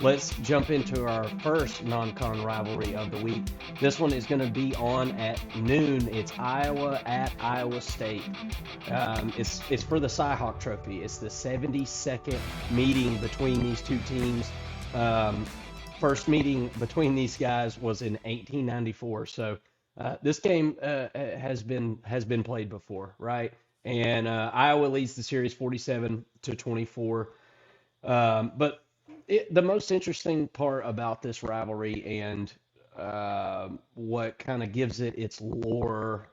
let's jump into our first non-con rivalry of the week. This one is going to be on at noon. It's Iowa at Iowa State. It's for the Cyhawk Trophy. It's the 72nd meeting between these two teams. Um, First meeting between these guys was in 1894. So this game has been played before, right? And Iowa leads the series 47-24. But the most interesting part about this rivalry and what kind of gives it its lore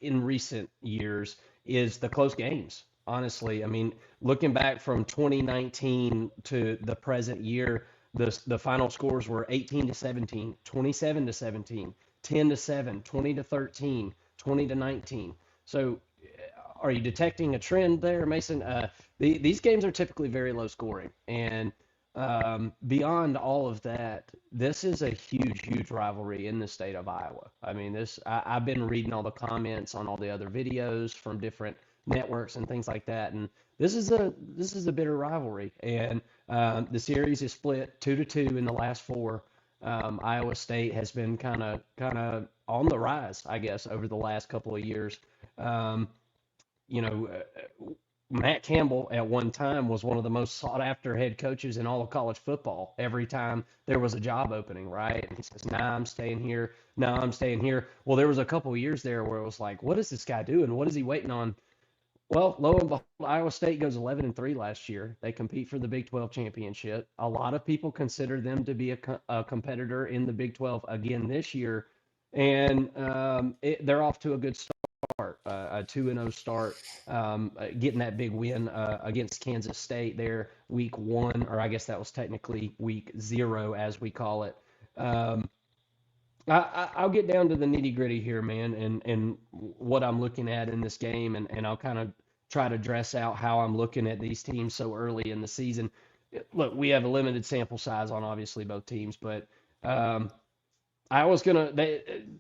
in recent years is the close games. Honestly, I mean, looking back from 2019 to the present year, the final scores were 18 to 17, 27 to 17, 10 to 7, 20 to 13, 20 to 19. So are you detecting a trend there, Mason? These games are typically very low scoring, and beyond all of that, this is a huge, huge rivalry in the state of Iowa. I mean, I've been reading all the comments on all the other videos from different networks and things like that, and this is a bitter rivalry, and the series is split 2-2 in the last four. Iowa State has been kind of on the rise, I guess, over the last couple of years. Um, you know, Matt Campbell at one time was one of the most sought after head coaches in all of college football. Every time there was a job opening, right? And he says, "Nah, I'm staying here. No, I'm staying here." Well, there was a couple of years there where it was like, "What is this guy doing? What is he waiting on?" Well, lo and behold, Iowa State goes 11-3 last year. They compete for the Big 12 championship. A lot of people consider them to be a competitor in the Big 12 again this year, and they're off to a good start, a 2-0 start, getting that big win against Kansas State there, week one, or I guess that was technically week zero, as we call it. Um, I'll get down to the nitty gritty here, man, and what I'm looking at in this game, and I'll kind of try to dress out how I'm looking at these teams so early in the season. Look, we have a limited sample size on obviously both teams, but um, I was gonna.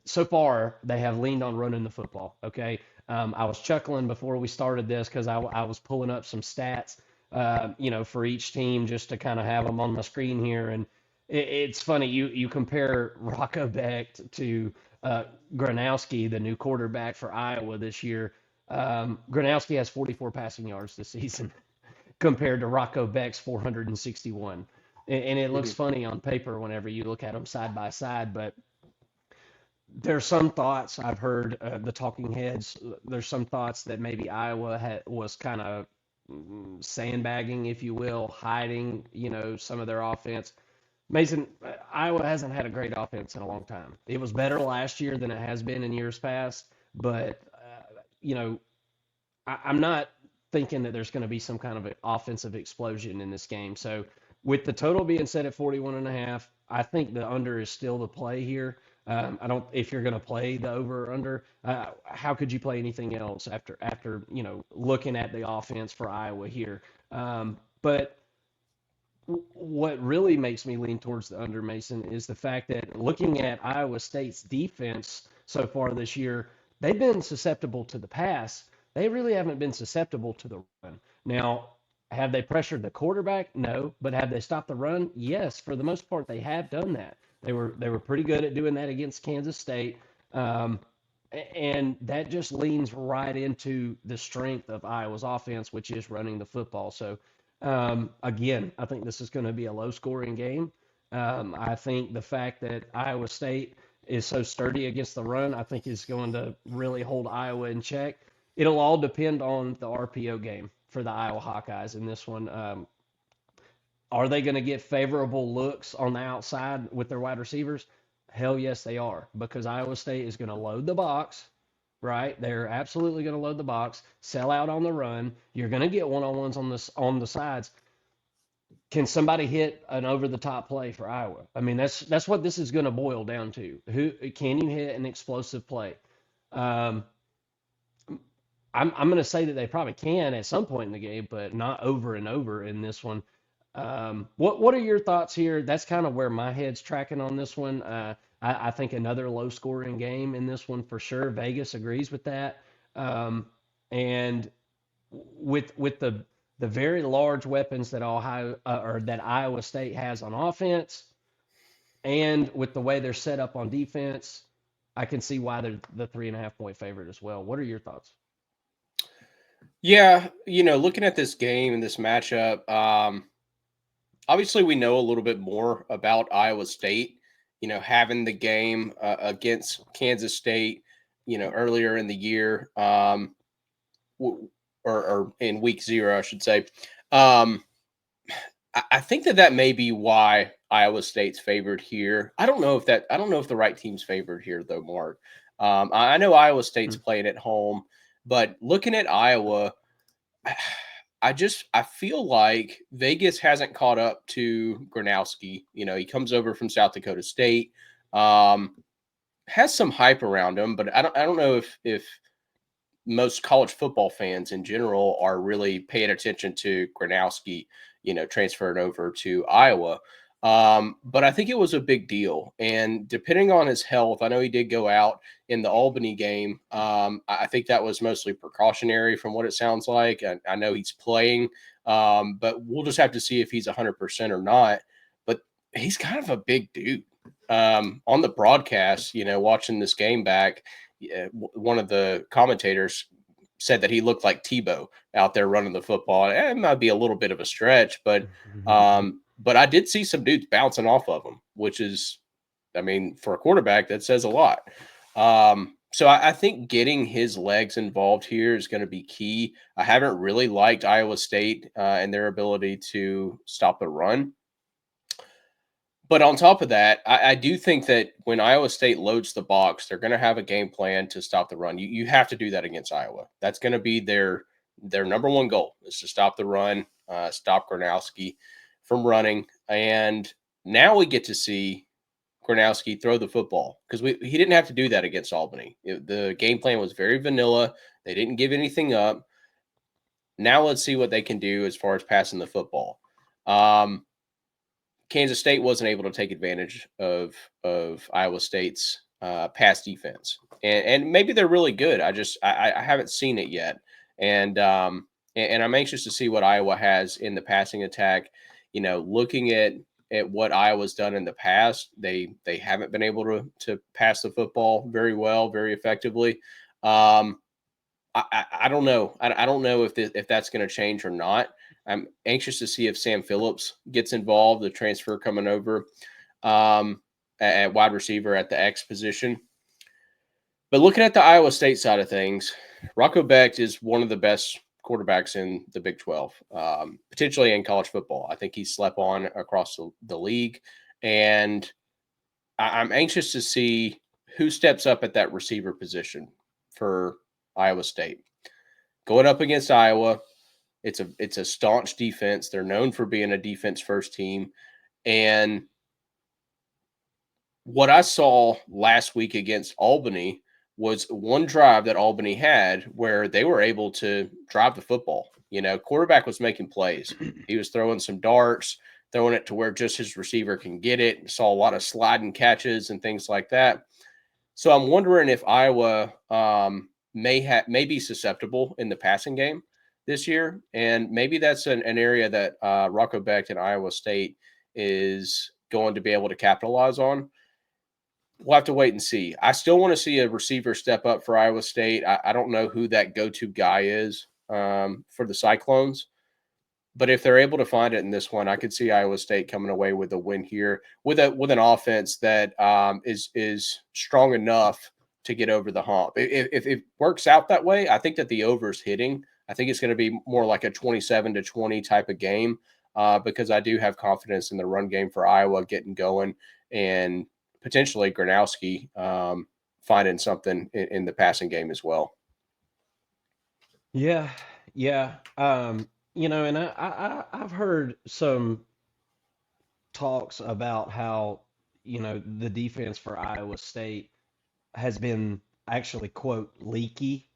So far they have leaned on running the football. Okay, I was chuckling before we started this because I was pulling up some stats, for each team just to kind of have them on my screen here, and it's funny you compare Rocco Becht to Gronowski, the new quarterback for Iowa this year. Gronowski has 44 passing yards this season compared to Rocco Becht's 461. And it looks Mhm. funny on paper whenever you look at them side by side, but there's some thoughts I've heard the talking heads. There's some thoughts that maybe Iowa was kind of sandbagging, if you will, hiding, some of their offense. Mason, Iowa hasn't had a great offense in a long time. It was better last year than it has been in years past, but you know, I'm not thinking that there's going to be some kind of an offensive explosion in this game. So with the total being set at 41 and a half, I think the under is still the play here. I don't, if you're going to play the over or under, how could you play anything else after, looking at the offense for Iowa here? But what really makes me lean towards the under, Mason, is the fact that looking at Iowa State's defense so far this year, they've been susceptible to the pass. They really haven't been susceptible to the run. Now, have they pressured the quarterback? No. But have they stopped the run? Yes. For the most part, they have done that. They were pretty good at doing that against Kansas State. Um, and that just leans right into the strength of Iowa's offense, which is running the football. So, again, I think this is going to be a low scoring game. I think the fact that Iowa State is so sturdy against the run, I think is going to really hold Iowa in check. It'll all depend on the RPO game for the Iowa Hawkeyes in this one. Are they going to get favorable looks on the outside with their wide receivers? Hell yes, they are, because Iowa State is going to load the box, right? They're absolutely going to load the box, sell out on the run. You're going to get one-on-ones on the sides. Can somebody hit an over-the-top play for Iowa? I mean, that's what this is going to boil down to. Who can you hit an explosive play? Um, I'm going to say that they probably can at some point in the game, but not over and over in this one. What are your thoughts here? That's kind of where my head's tracking on this one. I think another low scoring game in this one for sure. Vegas agrees with that. And with the the very large weapons that Iowa State has on offense, and with the way they're set up on defense, I can see why they're the 3.5 point favorite as well. What are your thoughts? Yeah, looking at this game and this matchup, obviously we know a little bit more about Iowa State. Having the game against Kansas State, earlier in the year, or in week 0, I should say. Um, I think that may be why Iowa State's favored here. I don't know if the right team's favored here though, Mark. I know Iowa State's Hmm. playing at home, but looking at Iowa, I feel like Vegas hasn't caught up to Gronowski. He comes over from South Dakota State, um, has some hype around him, but I don't know if most college football fans in general are really paying attention to Gronowski, transferred over to Iowa. But I think it was a big deal. And depending on his health, I know he did go out in the Albany game. I think that was mostly precautionary from what it sounds like. I know he's playing, but we'll just have to see if he's 100% or not. But he's kind of a big dude. On the broadcast, watching this game back, one of the commentators said that he looked like Tebow out there running the football. It might be a little bit of a stretch, but I did see some dudes bouncing off of him, which is, I mean, for a quarterback, that says a lot. So I think getting his legs involved here is going to be key. I haven't really liked Iowa State and their ability to stop the run. But on top of that, I do think that when Iowa State loads the box, they're going to have a game plan to stop the run. You have to do that against Iowa. That's going to be their number one goal is to stop the run, stop Gronowski from running. And now we get to see Gronowski throw the football because he didn't have to do that against Albany. The game plan was very vanilla. They didn't give anything up. Now let's see what they can do as far as passing the football. Kansas State wasn't able to take advantage of Iowa State's pass defense, and maybe they're really good. I haven't seen it yet, and I'm anxious to see what Iowa has in the passing attack. Looking at what Iowa's done in the past, they haven't been able to pass the football very well, very effectively. I don't know. I don't know if that's going to change or not. I'm anxious to see if Sam Phillips gets involved, the transfer coming over at wide receiver at the X position. But looking at the Iowa State side of things, Rocco Becht is one of the best quarterbacks in the Big 12, potentially in college football. I think he's slept on across the league. And I'm anxious to see who steps up at that receiver position for Iowa State. Going up against Iowa, it's a staunch defense. They're known for being a defense first team. And what I saw last week against Albany was one drive that Albany had where they were able to drive the football. Quarterback was making plays. He was throwing some darts, throwing it to where just his receiver can get it. Saw a lot of sliding catches and things like that. So I'm wondering if Iowa may be susceptible in the passing game this year, and maybe that's an area that Rocco Becht and Iowa State is going to be able to capitalize on. We'll have to wait and see. I still want to see a receiver step up for Iowa State. I don't know who that go-to guy is for the Cyclones, but if they're able to find it in this one, I could see Iowa State coming away with a win here with an offense that is strong enough to get over the hump. If it works out that way, I think that the over is hitting. I think it's going to be more like a 27-20 type of game because I do have confidence in the run game for Iowa getting going and potentially Gronowski finding something in the passing game as well. Yeah, yeah. And I've heard some talks about how, the defense for Iowa State has been actually, quote, leaky,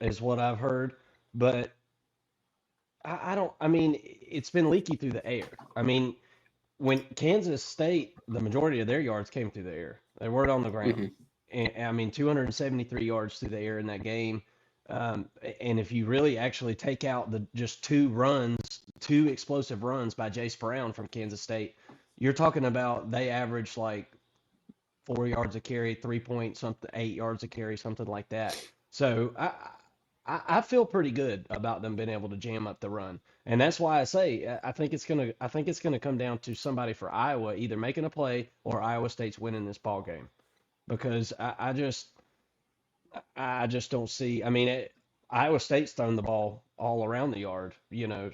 is what I've heard. But I don't, I mean, it's been leaky through the air. I mean, when Kansas State, the majority of their yards came through the air, they weren't on the ground. Mm-hmm. And I mean, 273 yards through the air in that game. And if you really actually take out the just two explosive runs by Jace Brown from Kansas State, you're talking about they average like 4 yards a carry, 3 point something, 8 yards a carry, something like that. So I feel pretty good about them being able to jam up the run, and that's why I say I think it's gonna come down to somebody for Iowa either making a play or Iowa State's winning this ball game because I just don't see. I mean, Iowa State's thrown the ball all around the yard,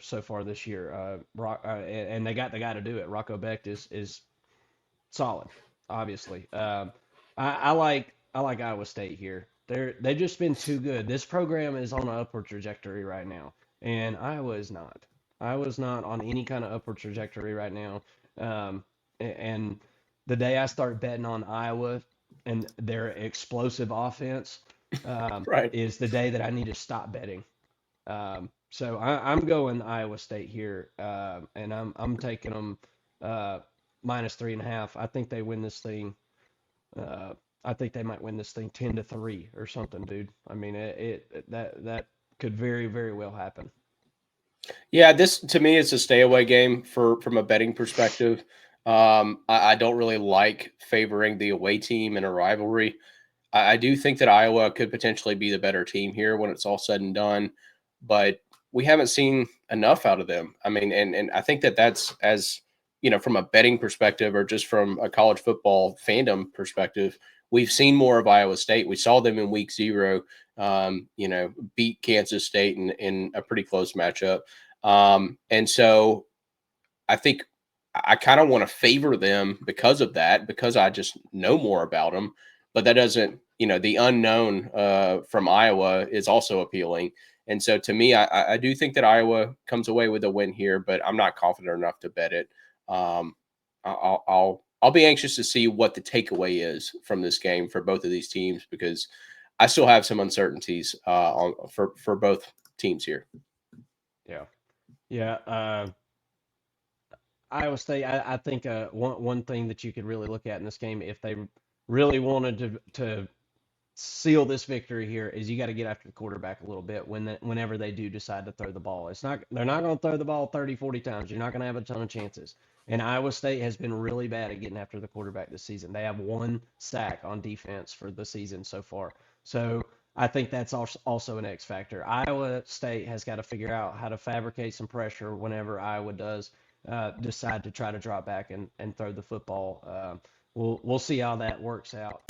so far this year. And they got the guy to do it. Rocco Becht is solid, obviously. I like Iowa State here. They've just been too good. This program is on an upward trajectory right now, and Iowa is not. Iowa's not on any kind of upward trajectory right now. And the day I start betting on Iowa and their explosive offense Right. is the day that I need to stop betting. So I'm going Iowa State here, and I'm taking them -3.5. I think they win this thing. Uh, I think they might win this thing 10-3 or something, dude. I mean, that could very, very well happen. Yeah, this to me is a stay away game from a betting perspective. I don't really like favoring the away team in a rivalry. I do think that Iowa could potentially be the better team here when it's all said and done, but we haven't seen enough out of them. I mean, and I think that that's as from a betting perspective or just from a college football fandom perspective, we've seen more of Iowa State. We saw them in week 0, beat Kansas State in a pretty close matchup. And so I think I kind of want to favor them because of that, because I just know more about them. But that doesn't, the unknown from Iowa is also appealing. And so to me, I do think that Iowa comes away with a win here, but I'm not confident enough to bet it. Um, I'll be anxious to see what the takeaway is from this game for both of these teams because I still have some uncertainties for both teams here. Yeah, yeah. Iowa State. I think one thing that you could really look at in this game, if they really wanted to seal this victory here, is you got to get after the quarterback a little bit whenever they do decide to throw the ball. They're not going to throw the ball 30, 40 times. You're not going to have a ton of chances. And Iowa State has been really bad at getting after the quarterback this season. They have 1 sack on defense for the season so far. So I think that's also an X factor. Iowa State has got to figure out how to fabricate some pressure whenever Iowa does decide to try to drop back and throw the football. We'll see how that works out.